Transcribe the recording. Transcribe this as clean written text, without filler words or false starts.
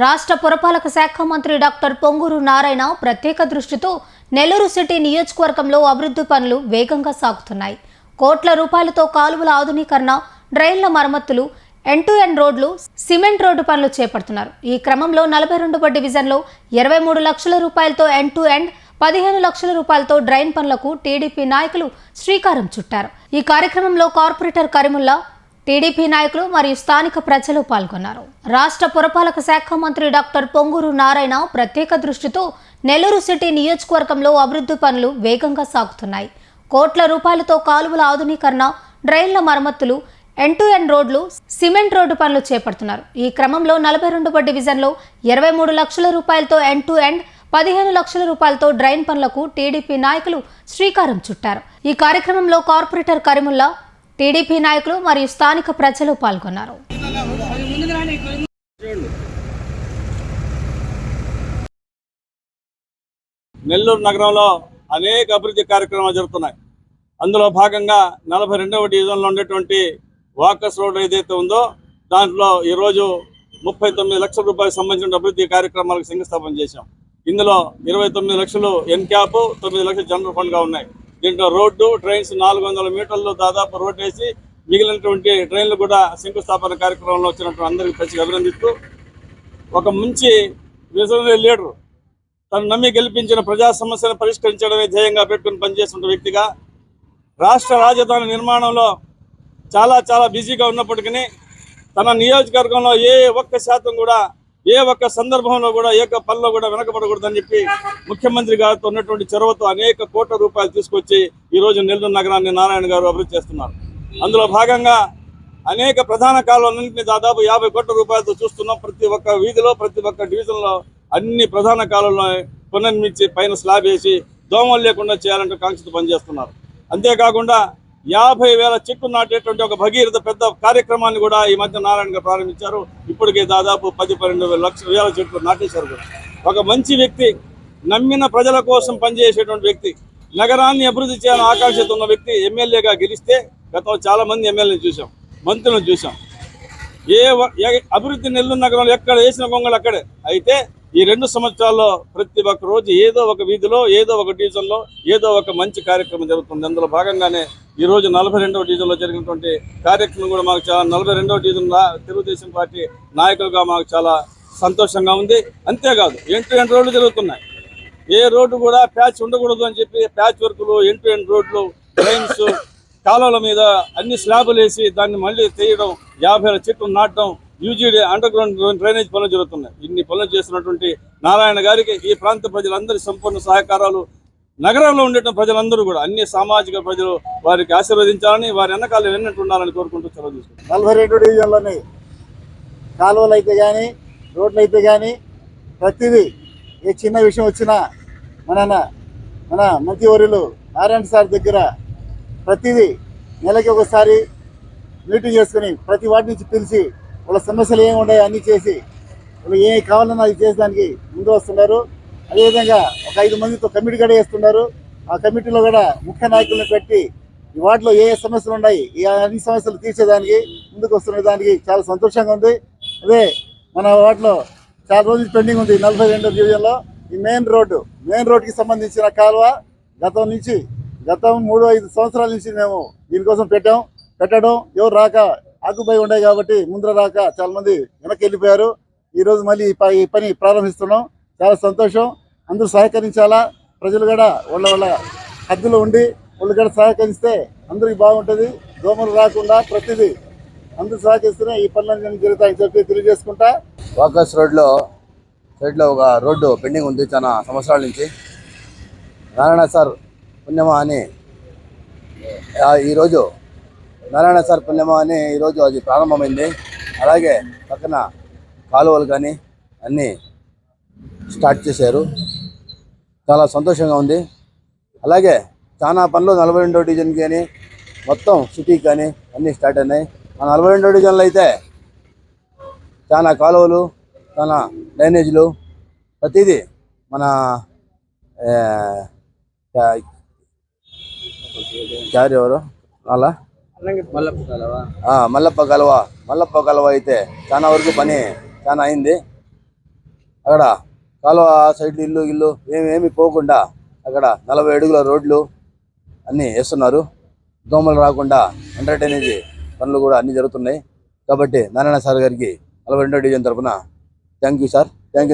రాష్ట్ర పురపాలక శాఖ మంత్రి డాక్టర్ పొంగూరు నారాయణ ప్రత్యేక దృష్టితో నెల్లూరు సిటీ నియోజకవర్గంలో అభివృద్ధి పనులు వేగంగా సాగుతున్నాయి. కోట్ల రూపాయలతో కాలువల ఆధునీకరణ, డ్రైన్ల మరమ్మతులు, ఎండ్-టు-ఎండ్ రోడ్లు, సిమెంట్ రోడ్డు పనులు చేపడుతున్నారు. ఈ క్రమంలో 42వ డివిజన్లో 23 లక్షల రూపాయలతో ఎండ్-టు-ఎండ్, 15 లక్షల రూపాయలతో డ్రైన్ పనులకు టీడీపీ నాయకులు శ్రీకారం చుట్టారు. ఈ కార్యక్రమంలో కార్పొరేటర్ కరీముల్లా, టీడీపీ నాయకులు మరియు స్థానిక ప్రజలు పాల్గొన్నారు. రాష్ట్ర పురపాలక శాఖ మంత్రి డాక్టర్ పొంగూరు నారాయణ ప్రత్యేక దృష్టితో నెల్లూరు సిటీ నియోజకవర్గంలో అభివృద్ధి పనులు వేగంగా సాగుతున్నాయి. కోట్ల రూపాయలతో కాలువల ఆధునీకరణ, డ్రైన్ల మరమ్మతులు, ఎండ్-టు-ఎండ్ రోడ్లు, సిమెంట్ రోడ్డు పనులు చేపడుతున్నారు. ఈ క్రమంలో 42వ డివిజన్లో 23 లక్షల రూపాయలతో ఎండ్-టు-ఎండ్, 15 లక్షల రూపాయలతో డ్రైన్ పనులకు టీడీపీ నాయకులు శ్రీకారం చుట్టారు. ఈ కార్యక్రమంలో కార్పొరేటర్ కరీముల్లా, టీడీపీ నాయకులు మరియు స్థానిక ప్రజలు పాల్గొన్నారు. నెల్లూరు నగరంలో అనేక అభివృద్ధి కార్యక్రమాలు జరుగుతున్నాయి. అందులో భాగంగా 42వ డివిజన్లో ఉండేటువంటి వాకర్స్ రోడ్ ఏదైతే ఉందో దాంట్లో ఈరోజు 39 లక్షల రూపాయలకు సంబంధించిన అభివృద్ధి కార్యక్రమాలకు శంకుస్థాపన చేశాం. ఇందులో 29 లక్షలు ఎన్క్యాప్, 9 లక్షలు జనరల్ ఫండ్గా ఉన్నాయి. దీంట్లో రోడ్డు, ట్రైన్స్ 400 మీటర్లు దాదాపు రోడ్ వేసి మిగిలినటువంటి ట్రైన్లు కూడా శంకుస్థాపన కార్యక్రమంలో వచ్చినటువంటి అందరికీ ప్రతి అభినందిస్తూ, ఒక మంచి విజనరీ లీడరు, తను నమ్మి గెలిపించిన ప్రజా సమస్యలను పరిష్కరించడమే ధ్యేయంగా పెట్టుకుని పనిచేస్తున్న వ్యక్తిగా రాష్ట్ర రాజధాని నిర్మాణంలో చాలా బిజీగా ఉన్నప్పటికీ తన నియోజకవర్గంలో ఏ ఒక్క శాతం కూడా, ఏ ఒక్క సందర్భంలో కూడా, ఏ ఒక్క పనిలో కూడా వెనకబడకూడదని చెప్పి ముఖ్యమంత్రి గారితో ఉన్నటువంటి చొరవతో అనేక కోట్ల రూపాయలు తీసుకొచ్చి ఈరోజు నెల్లూరు నగరాన్ని నారాయణ గారు అభివృద్ధి చేస్తున్నారు. అందులో భాగంగా అనేక ప్రధాన కాలువలన్నింటినీ దాదాపు 50 కోట్ల రూపాయలతో చూస్తున్నాం. ప్రతి ఒక్క వీధిలో, ప్రతి ఒక్క డివిజన్లో అన్ని ప్రధాన కాలువల్లో పునర్మించి పైన స్లాబ్ వేసి దోమలు లేకుండా చేయాలంటే కాంక్షతో పనిచేస్తున్నారు. అంతేకాకుండా 50,000 చెట్లు నాటేటువంటి ఒక భగీరథ పెద్ద కార్యక్రమాన్ని కూడా ఈ మధ్య నారాయణ గారు ప్రారంభించారు. ఇప్పటికే దాదాపు 10-12 లక్షల చెట్లు నాటేశారు. ఒక మంచి వ్యక్తి, నమ్మిన ప్రజల కోసం పనిచేసేటువంటి వ్యక్తి, నగరాన్ని అభివృద్ధి చేయాలని ఆకాంక్షతో ఉన్న వ్యక్తి ఎమ్మెల్యేగా గెలిస్తే గతంలో చాలా మంది ఎమ్మెల్యేలు చూసాం, మంత్రులను చూసాం. ఏ అభివృద్ధి నెల్లూరు నగరంలో ఎక్కడ వేసిన గొంగళి అక్కడే. అయితే ఈ 2 సంవత్సరాల్లో ప్రతి ఒక్క రోజు ఏదో ఒక వీధిలో, ఏదో ఒక డివిజన్లో ఏదో ఒక మంచి కార్యక్రమం జరుగుతుంది. అందులో భాగంగానే ఈరోజు 42వ డివిజన్లో జరిగినటువంటి కార్యక్రమం కూడా మాకు చాలా 42వ డివిజన్లో తెలుగుదేశం పార్టీ నాయకులుగా మాకు చాలా సంతోషంగా ఉంది. అంతేకాదు ఎండ్-టు-ఎండ్ రోడ్లు జరుగుతున్నాయి. ఏ రోడ్డు కూడా ప్యాచ్ ఉండకూడదు అని చెప్పి ప్యాచ్ వర్కులు, ఎండ్-టు-ఎండ్ రోడ్లు, డ్రైన్స్, కాలువల మీద అన్ని స్లాబులు వేసి దాన్ని మళ్ళీ తీయడం, 50 చెట్లు నాటడం, యూజీడీ అండర్ గ్రౌండ్ డ్రైనేజ్ పనులు జరుగుతున్నాయి. ఇన్ని పనులు చేస్తున్నటువంటి నారాయణ గారికి ఈ ప్రాంత ప్రజలందరి సంపూర్ణ సహకారాలు, నగరంలో ఉండేటువంటి ప్రజలందరూ కూడా, అన్ని సామాజిక ప్రజలు వారికి ఆశీర్వదించాలని, వారి వెనకాల వెన్నట్టు ఉండాలని కోరుకుంటూ సెలవు తీసుకుంటాం. 42 డివిజన్లోని కాలువలు అయితే కానీ, రోడ్లు అయితే కానీ, ప్రతిదీ ఏ చిన్న విషయం వచ్చినా మన మంత్రివర్యులు నారాయణ సార్ దగ్గర ప్రతిదీ నెలకి ఒకసారి మీటింగ్ చేసుకుని ప్రతి వాటి నుంచి పిలిచి వాళ్ళ సమస్యలు ఏమి ఉన్నాయో అన్నీ చేసి వాళ్ళు ఏ కావాలన్నా అది చేసేదానికి ముందు వస్తున్నారు. అదేవిధంగా ఒక 5 మందితో కమిటీ కూడా వేస్తున్నారు. ఆ కమిటీలో కూడా ముఖ్య నాయకులను పెట్టి ఈ వాటిలో ఏ సమస్యలు ఉన్నాయి, ఈ అన్ని సమస్యలు తీర్చేదానికి ముందుకు వస్తున్న దానికి చాలా సంతోషంగా ఉంది. అదే మన వాటిలో చాలా రోజులు పెండింగ్ ఉంది 42వ డివిజన్లో ఈ మెయిన్ రోడ్డుకి సంబంధించిన కాలువ గతం 3-5 సంవత్సరాల నుంచి మేము దీనికోసం పెట్టడం ఎవరు రాక ఆకుపై ఉన్నాయి కాబట్టి ముందర రాక చాలా మంది వెనక్కి వెళ్ళిపోయారు. ఈరోజు మళ్ళీ ఈ పని ప్రారంభిస్తున్నాం. చాలా సంతోషం. అందరూ సహకరించాలా. ప్రజలు కూడా వాళ్ళ హద్దులో ఉండి వాళ్ళు కూడా సహకరిస్తే అందరికీ బాగుంటుంది. దోమలు రాకుండా ప్రతిదీ అందరూ సహకరిస్తేనే ఈ పనులన్నీ జరుగుతాయని చెప్పి తెలియజేసుకుంటా. వాకర్స్ రోడ్లో ఒక రోడ్డు పెండింగ్ ఉంది చాలా సంవత్సరాల నుంచి. నారాయణ సార్ పుణ్యమా అని ఈరోజు అది ప్రారంభమైంది. అలాగే పక్కన కాలువలు కానీ అన్నీ స్టార్ట్ చేశారు. చాలా సంతోషంగా ఉంది. అలాగే చాలా పనులు 42వ డివిజన్ కానీ మొత్తం సిటీకి కానీ అన్నీ స్టార్ట్ అయినాయి. ఆ 42వ డివిజన్లో అయితే చాలా కాలువలు, చాలా డ్రైనేజీలు, ప్రతిదీ మన ఎవరు అలా మల్లప్ప కాలువ అయితే చాలా వరకు పని చాలా అయింది. అక్కడ కాలువ సైడ్లు ఇల్లు ఏమేమి పోకుండా అక్కడ 40 అడుగుల రోడ్లు అన్నీ వేస్తున్నారు. దోమలు రాకుండా ఎంటర్టైనేజ్ పనులు కూడా అన్నీ జరుగుతున్నాయి. కాబట్టి నారాయణ సార్ గారికి 42వ డివిజన్ తరఫున థ్యాంక్ యూ సార్.